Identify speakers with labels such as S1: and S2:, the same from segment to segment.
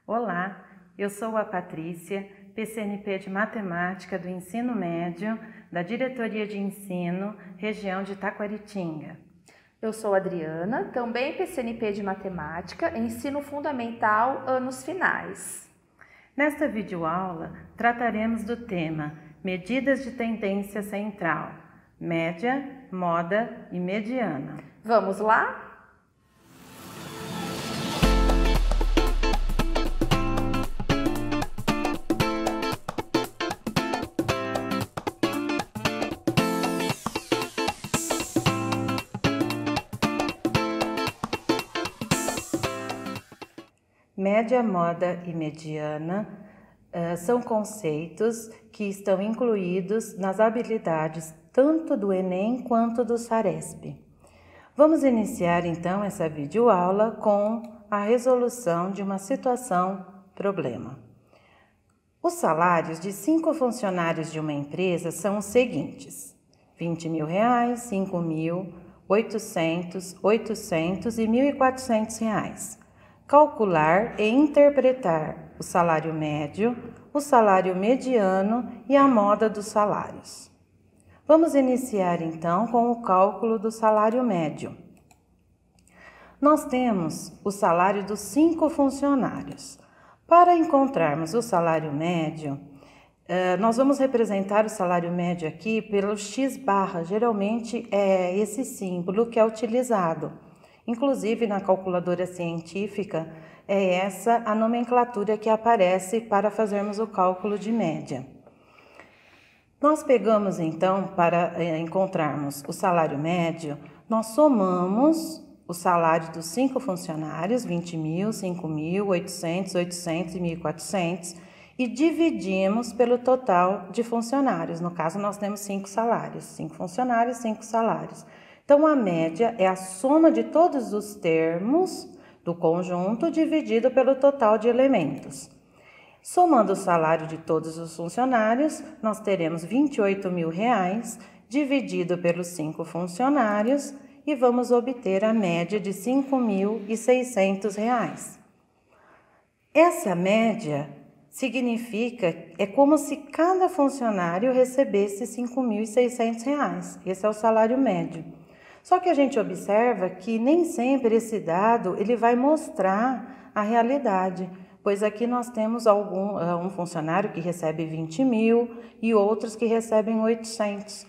S1: Olá, eu sou a Patrícia, PCNP de Matemática do Ensino Médio, da Diretoria de Ensino, região de Taquaritinga.
S2: Eu sou a Adriana, também PCNP de Matemática, Ensino Fundamental, anos finais.
S1: Nesta videoaula, trataremos do tema Medidas de Tendência Central, Média, Moda e Mediana.
S2: Vamos lá?
S1: Média, moda e mediana são conceitos que estão incluídos nas habilidades tanto do Enem quanto do Saresp. Vamos iniciar então essa videoaula com a resolução de uma situação-problema. Os salários de 5 funcionários de uma empresa são os seguintes: R$20 mil, R$5 mil, R$800, R$800 e R$1.400. Calcular e interpretar o salário médio, o salário mediano e a moda dos salários. Vamos iniciar então com o cálculo do salário médio. Nós temos o salário dos 5 funcionários. Para encontrarmos o salário médio, nós vamos representar o salário médio aqui pelo x barra, geralmente é esse símbolo que é utilizado. Inclusive, na calculadora científica, é essa a nomenclatura que aparece para fazermos o cálculo de média. Nós pegamos, então, para encontrarmos o salário médio, nós somamos o salário dos 5 funcionários, 20 mil, 5 mil, 800, 800 e 1.400, e dividimos pelo total de funcionários. No caso, nós temos 5 salários, 5 funcionários, 5 salários. Então, a média é a soma de todos os termos do conjunto dividido pelo total de elementos. Somando o salário de todos os funcionários, nós teremos R$28 mil dividido pelos 5 funcionários e vamos obter a média de R$5.600. Essa média significa, é como se cada funcionário recebesse R$5.600. Esse é o salário médio. Só que a gente observa que nem sempre esse dado ele vai mostrar a realidade, pois aqui nós temos um funcionário que recebe 20 mil e outros que recebem 800.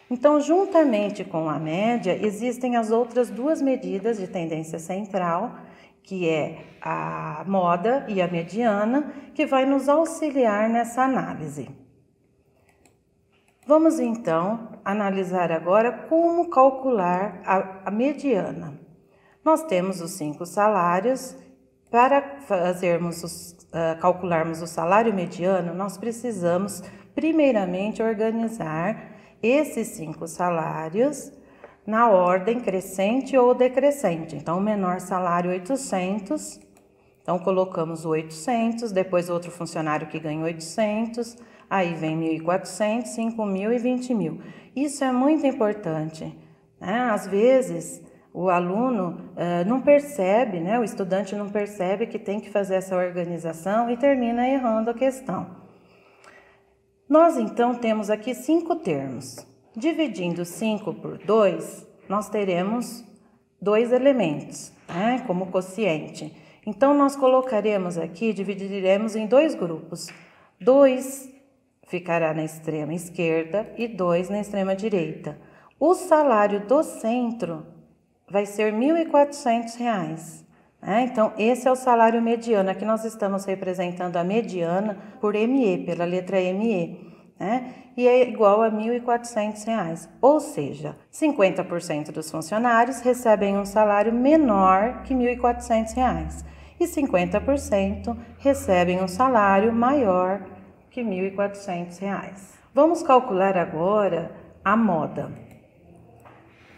S1: Então, juntamente com a média, existem as outras 2 medidas de tendência central, que é a moda e a mediana, que vai nos auxiliar nessa análise. Vamos então analisar agora como calcular a mediana. Nós temos os 5 salários. Para calcularmos o salário mediano, nós precisamos primeiramente organizar esses 5 salários na ordem crescente ou decrescente. Então, o menor salário 800, então colocamos o 800, depois outro funcionário que ganha 800, aí vem 1.400, 5 mil e 20 mil. Isso é muito importante, né? Às vezes, o aluno não percebe, né? O estudante não percebe que tem que fazer essa organização e termina errando a questão. Nós, então, temos aqui 5 termos. Dividindo 5 por 2, nós teremos 2 elementos, né? Como quociente. Então, nós colocaremos aqui, dividiremos em 2 grupos. 2 ficará na extrema esquerda e 2 na extrema direita. O salário do centro vai ser R$1.400. Então, esse é o salário mediano. Aqui nós estamos representando a mediana por ME, pela letra ME, né? E é igual a R$1.400. Ou seja, 50% dos funcionários recebem um salário menor que R$1.400 e 50% recebem um salário maior que R$1.400. Vamos calcular agora a moda.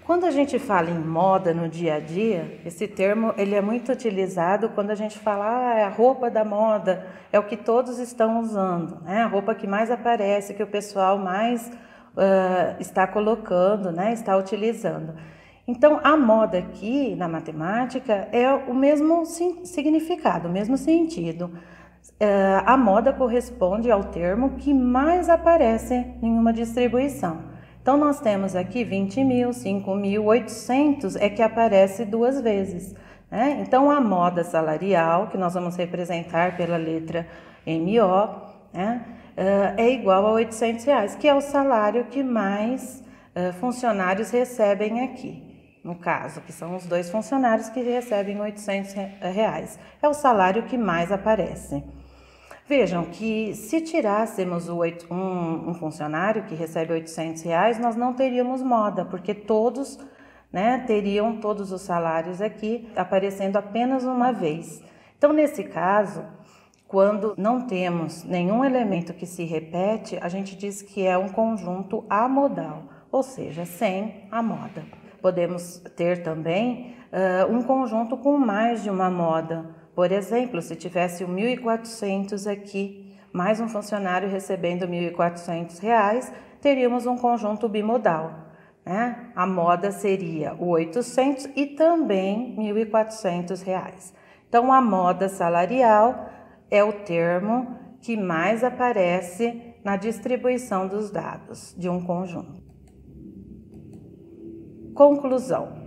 S1: Quando a gente fala em moda no dia a dia, esse termo ele é muito utilizado quando a gente fala é a roupa da moda, é o que todos estão usando, né? A roupa que mais aparece, que o pessoal mais está colocando, né? Está utilizando. Então, a moda aqui na matemática é o mesmo significado, o mesmo sentido. A moda corresponde ao termo que mais aparece em uma distribuição. Então, nós temos aqui 20 mil, 5 mil, 800 é que aparece duas vezes, né? Então, a moda salarial, que nós vamos representar pela letra MO, né, é igual a R$800, que é o salário que mais funcionários recebem aqui. No caso, que são os 2 funcionários que recebem R$800. É o salário que mais aparece. Vejam que se tirássemos um funcionário que recebe R$800, nós não teríamos moda, porque todos, né, teriam todos os salários aqui aparecendo apenas uma vez. Então, nesse caso, quando não temos nenhum elemento que se repete, a gente diz que é um conjunto amodal, ou seja, sem a moda. Podemos ter também um conjunto com mais de uma moda. Por exemplo, se tivesse o 1.400 aqui, mais um funcionário recebendo R$1.400, teríamos um conjunto bimodal, né? A moda seria o 800 e também R$1.400. Então, a moda salarial é o termo que mais aparece na distribuição dos dados de um conjunto. Conclusão.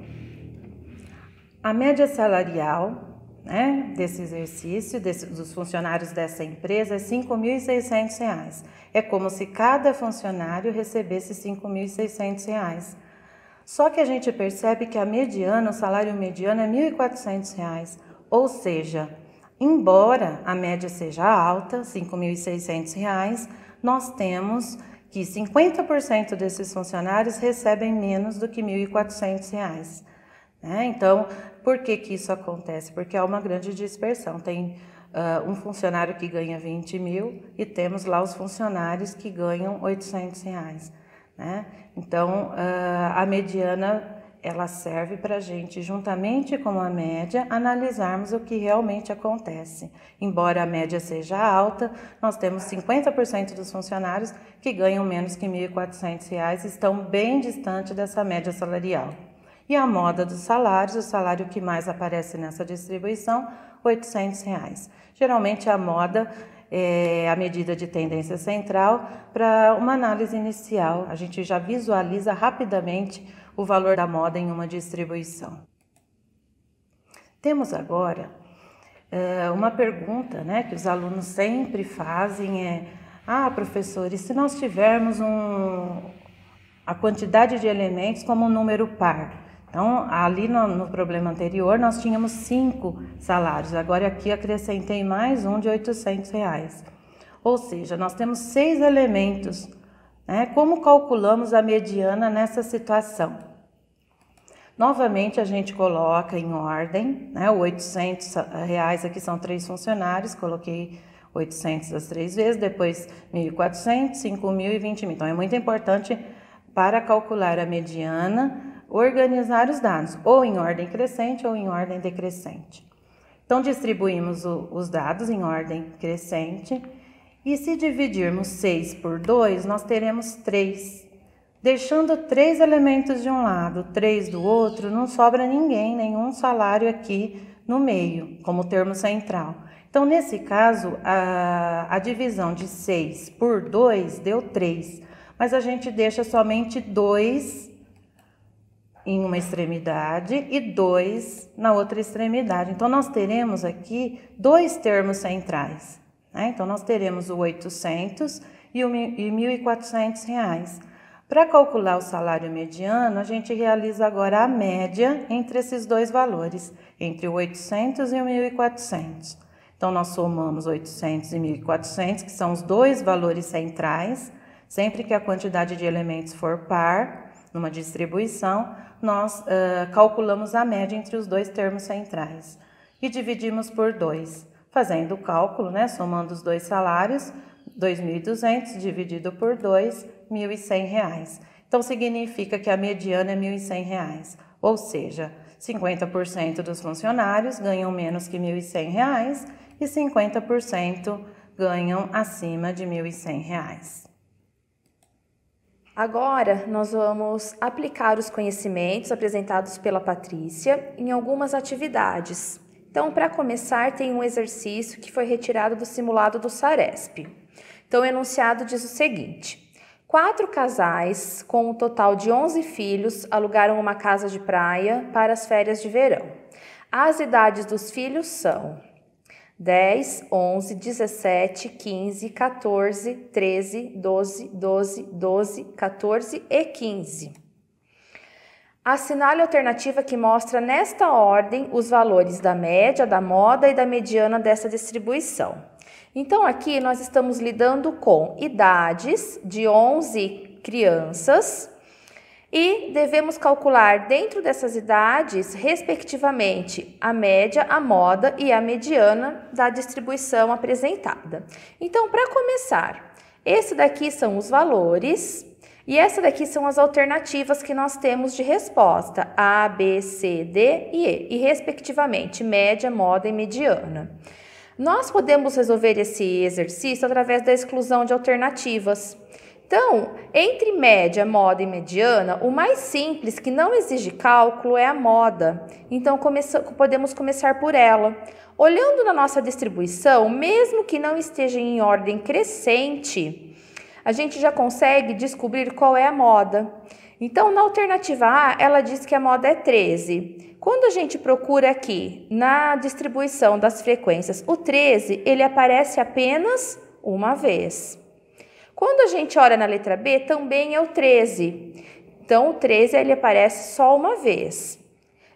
S1: A média salarial, né, desse exercício, dos funcionários dessa empresa é R$5.600. É como se cada funcionário recebesse R$5.600. Só que a gente percebe que a mediana, o salário mediano é R$1.400. Ou seja, embora a média seja alta, R$5.600, nós temos que 50% desses funcionários recebem menos do que R$1.400. Né? Então, por que isso acontece? Porque há uma grande dispersão. Tem um funcionário que ganha 20 mil e temos lá os funcionários que ganham R$800. Né? Então, a mediana ela serve para a gente, juntamente com a média, analisarmos o que realmente acontece. Embora a média seja alta, nós temos 50% dos funcionários que ganham menos que R$1.400, estão bem distante dessa média salarial. E a moda dos salários, o salário que mais aparece nessa distribuição, R$800. Geralmente a moda é a medida de tendência central para uma análise inicial. A gente já visualiza rapidamente o valor da moda em uma distribuição. Temos agora uma pergunta, né, que os alunos sempre fazem professor, e se nós tivermos a quantidade de elementos como um número par? Então, ali no problema anterior, nós tínhamos 5 salários, agora aqui acrescentei mais um de R$800. Ou seja, nós temos 6 elementos, né? Como calculamos a mediana nessa situação? Novamente, a gente coloca em ordem, né? O R$800 aqui são 3 funcionários, coloquei 800 as 3 vezes, depois 1.400, 5.000 e 20.000. Então, é muito importante para calcular a mediana, organizar os dados, ou em ordem crescente ou em ordem decrescente. Então, distribuímos os dados em ordem crescente, e se dividirmos 6 por 2, nós teremos 3. Deixando 3 elementos de um lado, 3 do outro, não sobra nenhum salário aqui no meio, como termo central. Então, nesse caso, a divisão de 6 por 2 deu 3, mas a gente deixa somente 2 em uma extremidade e 2 na outra extremidade. Então, nós teremos aqui 2 termos centrais, né? Então, nós teremos o 800 e o R$1.400. Para calcular o salário mediano, a gente realiza agora a média entre esses 2 valores, entre o 800 e o 1.400. Então, nós somamos 800 e 1.400, que são os 2 valores centrais. Sempre que a quantidade de elementos for par, numa distribuição, nós calculamos a média entre os 2 termos centrais e dividimos por 2, fazendo o cálculo, né, somando os 2 salários, 2.200 dividido por 2, R$1.100. Então, significa que a mediana é R$1.100, ou seja, 50% dos funcionários ganham menos que R$1.100 e 50% ganham acima de R$1.100.
S2: Agora, nós vamos aplicar os conhecimentos apresentados pela Patrícia em algumas atividades. Então, para começar, tem um exercício que foi retirado do simulado do Saresp. Então, o enunciado diz o seguinte: 4 casais, com um total de 11 filhos, alugaram uma casa de praia para as férias de verão. As idades dos filhos são 10, 11, 17, 15, 14, 13, 12, 12, 12, 14 e 15. Assinale a alternativa que mostra nesta ordem os valores da média, da moda e da mediana dessa distribuição. Então, aqui nós estamos lidando com idades de 11 crianças e devemos calcular dentro dessas idades, respectivamente, a média, a moda e a mediana da distribuição apresentada. Então, para começar, esse daqui são os valores e essa daqui são as alternativas que nós temos de resposta, A, B, C, D e E, e respectivamente, média, moda e mediana. Nós podemos resolver esse exercício através da exclusão de alternativas. Então, entre média, moda e mediana, o mais simples, que não exige cálculo, é a moda. Então, podemos começar por ela. Olhando na nossa distribuição, mesmo que não esteja em ordem crescente, a gente já consegue descobrir qual é a moda. Então, na alternativa A, ela diz que a moda é 13. Quando a gente procura aqui, na distribuição das frequências, o 13, ele aparece apenas uma vez. Quando a gente olha na letra B, também é o 13. Então, o 13 ele aparece só uma vez.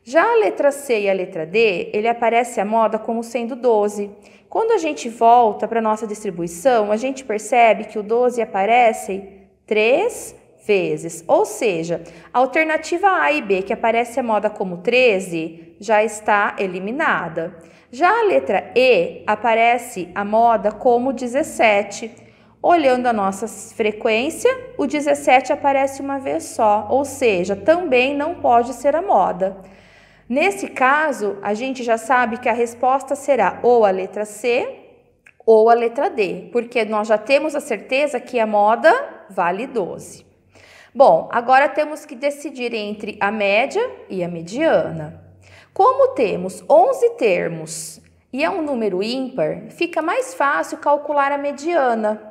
S2: Já a letra C e a letra D, ele aparece a moda como sendo 12. Quando a gente volta para a nossa distribuição, a gente percebe que o 12 aparece 3 vezes. Ou seja, a alternativa A e B, que aparece a moda como 13, já está eliminada. Já a letra E, aparece a moda como 17. Olhando a nossa frequência, o 17 aparece uma vez só, ou seja, também não pode ser a moda. Nesse caso, a gente já sabe que a resposta será ou a letra C ou a letra D, porque nós já temos a certeza que a moda vale 12. Bom, agora temos que decidir entre a média e a mediana. Como temos 11 termos e é um número ímpar, fica mais fácil calcular a mediana,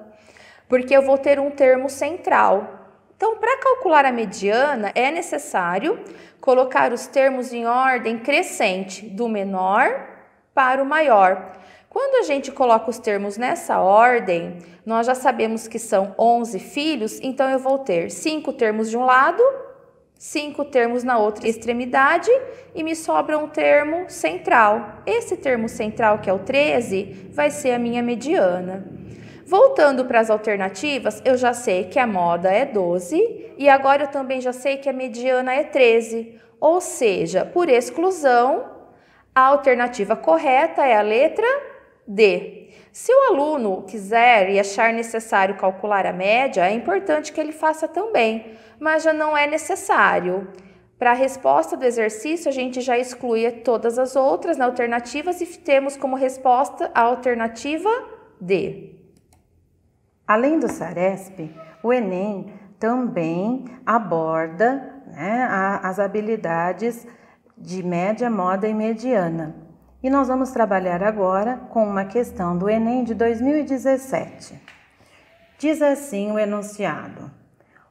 S2: porque eu vou ter um termo central. Então, para calcular a mediana, é necessário colocar os termos em ordem crescente, do menor para o maior. Quando a gente coloca os termos nessa ordem, nós já sabemos que são 11 filhos, então eu vou ter 5 termos de um lado, 5 termos na outra extremidade e me sobra um termo central. Esse termo central, que é o 13, vai ser a minha mediana. Voltando para as alternativas, eu já sei que a moda é 12 e agora eu também já sei que a mediana é 13. Ou seja, por exclusão, a alternativa correta é a letra D. Se o aluno quiser e achar necessário calcular a média, é importante que ele faça também, mas já não é necessário. Para a resposta do exercício, a gente já exclui todas as outras alternativas e temos como resposta a alternativa D.
S1: Além do Saresp, o Enem também aborda, as habilidades de média, moda e mediana. E nós vamos trabalhar agora com uma questão do Enem de 2017. Diz assim o enunciado: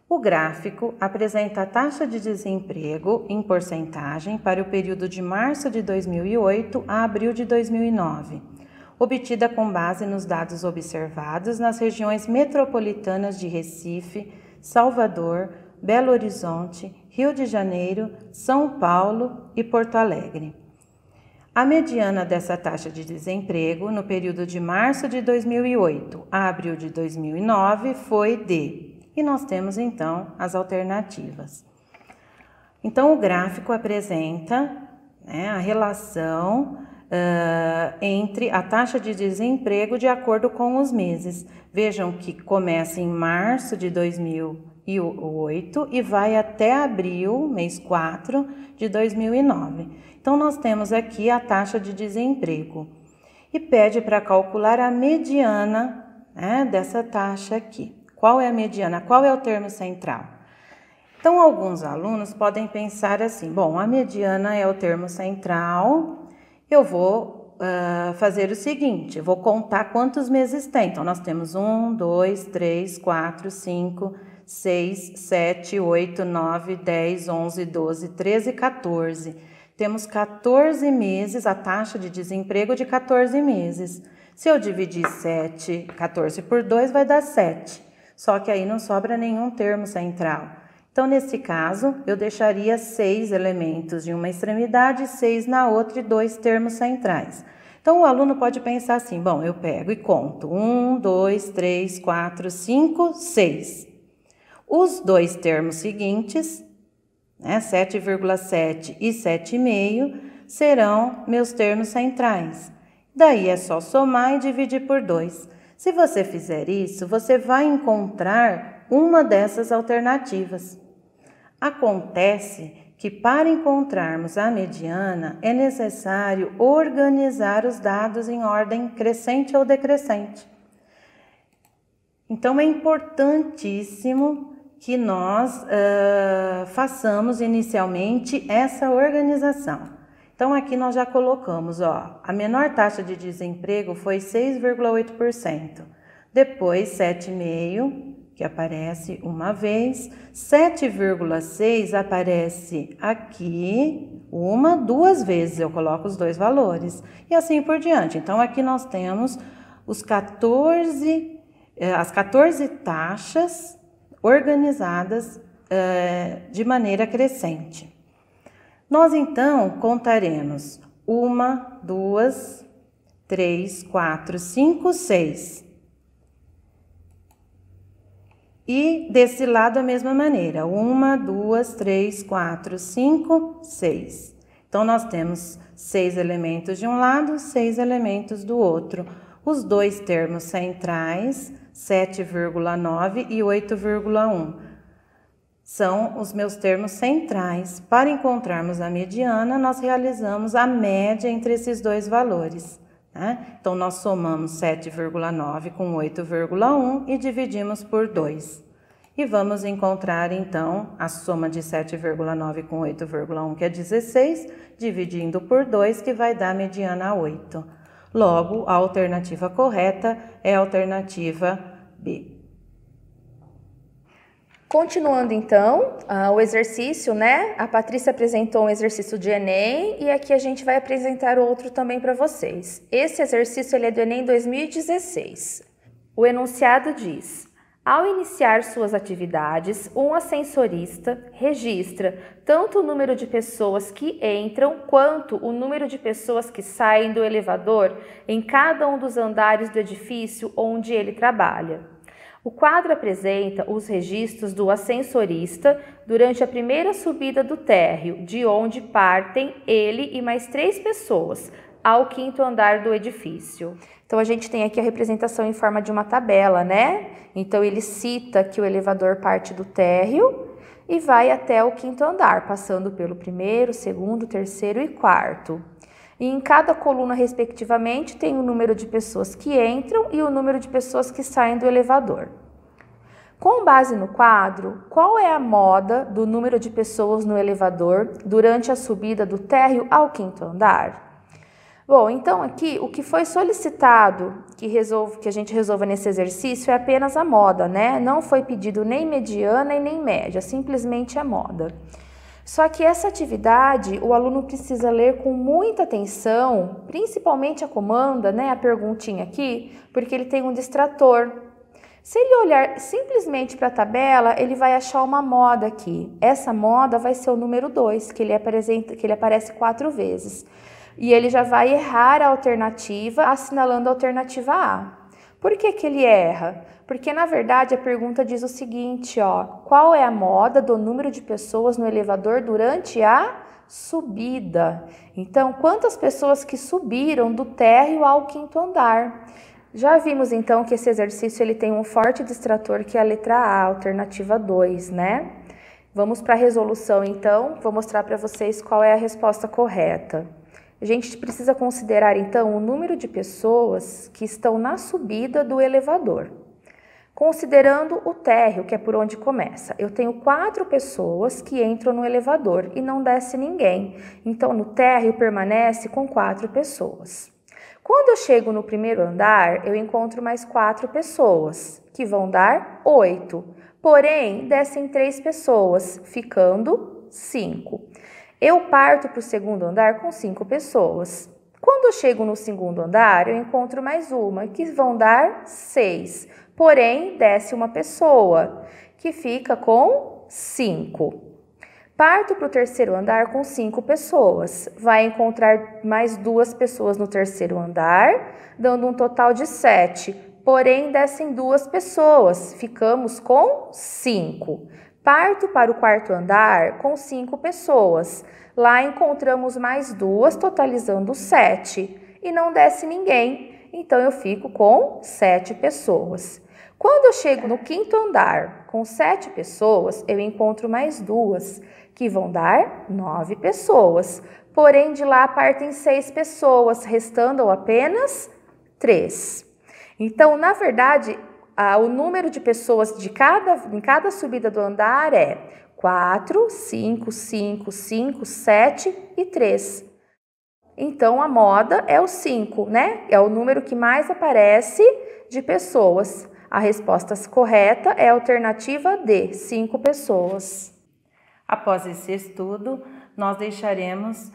S1: o gráfico apresenta a taxa de desemprego em porcentagem para o período de março de 2008 a abril de 2009. Obtida com base nos dados observados nas regiões metropolitanas de Recife, Salvador, Belo Horizonte, Rio de Janeiro, São Paulo e Porto Alegre. A mediana dessa taxa de desemprego no período de março de 2008 a abril de 2009 foi de... E nós temos então as alternativas. Então o gráfico apresenta a relação entre a taxa de desemprego de acordo com os meses. Vejam que começa em março de 2008 e vai até abril, mês 4 de 2009. Então, nós temos aqui a taxa de desemprego e pede para calcular a mediana dessa taxa aqui. Qual é a mediana? Qual é o termo central? Então, alguns alunos podem pensar assim, bom, a mediana é o termo central, eu vou fazer o seguinte, eu vou contar quantos meses tem. Então, nós temos 1, 2, 3, 4, 5, 6, 7, 8, 9, 10, 11, 12, 13, 14. Temos 14 meses, a taxa de desemprego de 14 meses. Se eu dividir 14 por 2, vai dar 7. Só que aí não sobra nenhum termo central. Então, nesse caso, eu deixaria 6 elementos de uma extremidade, 6 na outra e 2 termos centrais. Então, o aluno pode pensar assim, bom, eu pego e conto 1, 2, 3, 4, 5, 6. Os 2 termos seguintes, 7,7 e 7,5, serão meus termos centrais. Daí é só somar e dividir por 2. Se você fizer isso, você vai encontrar uma dessas alternativas. Acontece que para encontrarmos a mediana é necessário organizar os dados em ordem crescente ou decrescente. Então é importantíssimo que nós façamos inicialmente essa organização. Então aqui nós já colocamos, a menor taxa de desemprego foi 6,8%, depois 7,5%, que aparece uma vez, 7,6 aparece aqui duas vezes, eu coloco os 2 valores, e assim por diante. Então, aqui nós temos as 14 taxas organizadas de maneira crescente. Nós, então, contaremos 1, 2, 3, 4, 5, 6. E desse lado a mesma maneira, 1, 2, 3, 4, 5, 6. Então, nós temos 6 elementos de um lado, 6 elementos do outro. Os 2 termos centrais, 7,9 e 8,1, são os meus termos centrais. Para encontrarmos a mediana, nós realizamos a média entre esses 2 valores. Então, nós somamos 7,9 com 8,1 e dividimos por 2. E vamos encontrar, então, a soma de 7,9 com 8,1, que é 16, dividindo por 2, que vai dar a mediana 8. Logo, a alternativa correta é a alternativa B.
S2: Continuando então, o exercício, A Patrícia apresentou um exercício de Enem e aqui a gente vai apresentar outro também para vocês. Esse exercício ele é do Enem 2016. O enunciado diz: ao iniciar suas atividades, um ascensorista registra tanto o número de pessoas que entram quanto o número de pessoas que saem do elevador em cada um dos andares do edifício onde ele trabalha. O quadro apresenta os registros do ascensorista durante a primeira subida do térreo, de onde partem ele e mais 3 pessoas, ao 5º andar do edifício. Então, a gente tem aqui a representação em forma de uma tabela, Então, ele cita que o elevador parte do térreo e vai até o 5º andar, passando pelo 1º, 2º, 3º e 4º. E em cada coluna, respectivamente, tem o número de pessoas que entram e o número de pessoas que saem do elevador. Com base no quadro, qual é a moda do número de pessoas no elevador durante a subida do térreo ao 5º andar? Bom, então aqui o que foi solicitado que a gente resolva nesse exercício é apenas a moda, Não foi pedido nem mediana e nem média, simplesmente a moda. Só que essa atividade o aluno precisa ler com muita atenção, principalmente a comanda, a perguntinha aqui, porque ele tem um distrator. Se ele olhar simplesmente para a tabela, ele vai achar uma moda aqui. Essa moda vai ser o número 2, que ele aparece 4 vezes. E ele já vai errar a alternativa, assinalando a alternativa A. Por que ele erra? Porque, na verdade, a pergunta diz o seguinte, qual é a moda do número de pessoas no elevador durante a subida? Então, quantas pessoas que subiram do térreo ao 5º andar? Já vimos, então, que esse exercício ele tem um forte distrator, que é a letra A, alternativa 2, Vamos para a resolução, então. Vou mostrar para vocês qual é a resposta correta. A gente precisa considerar, então, o número de pessoas que estão na subida do elevador. Considerando o térreo, que é por onde começa, eu tenho 4 pessoas que entram no elevador e não desce ninguém. Então, no térreo permanece com 4 pessoas. Quando eu chego no primeiro andar, eu encontro mais 4 pessoas, que vão dar 8. Porém, descem 3 pessoas, ficando 5. Eu parto para o segundo andar com 5 pessoas. Quando eu chego no segundo andar, eu encontro mais uma, que vão dar 6. Porém, desce uma pessoa, que fica com 5. Parto para o terceiro andar com 5 pessoas. Vai encontrar mais 2 pessoas no terceiro andar, dando um total de 7. Porém, descem 2 pessoas. Ficamos com 5. Parto para o quarto andar com 5 pessoas. Lá encontramos mais 2, totalizando 7. E não desce ninguém. Então, eu fico com 7 pessoas. Quando eu chego no quinto andar com 7 pessoas, eu encontro mais 2, que vão dar 9 pessoas. Porém, de lá partem 6 pessoas, restando apenas 3. Então, na verdade, o número de pessoas em cada subida do andar é 4, 5, 5, 5, 7 e 3. Então, a moda é o 5, né? É o número que mais aparece de pessoas. A resposta correta é a alternativa D, 5 pessoas.
S1: Após esse estudo, nós deixaremos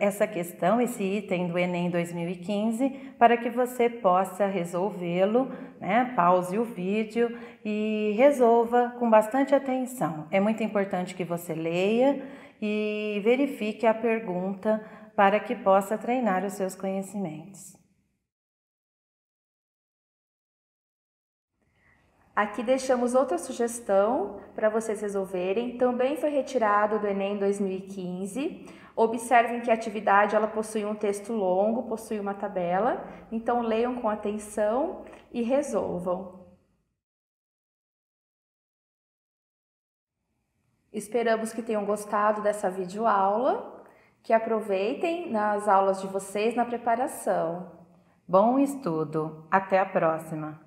S1: essa questão, esse item do Enem 2015, para que você possa resolvê-lo, né? Pause o vídeo e resolva com bastante atenção. É muito importante que você leia e verifique a pergunta para que possa treinar os seus conhecimentos.
S2: Aqui deixamos outra sugestão para vocês resolverem. Também foi retirado do Enem 2015. Observem que a atividade ela possui um texto longo, possui uma tabela. Então leiam com atenção e resolvam. Esperamos que tenham gostado dessa videoaula, que aproveitem nas aulas de vocês na preparação.
S1: Bom estudo! Até a próxima!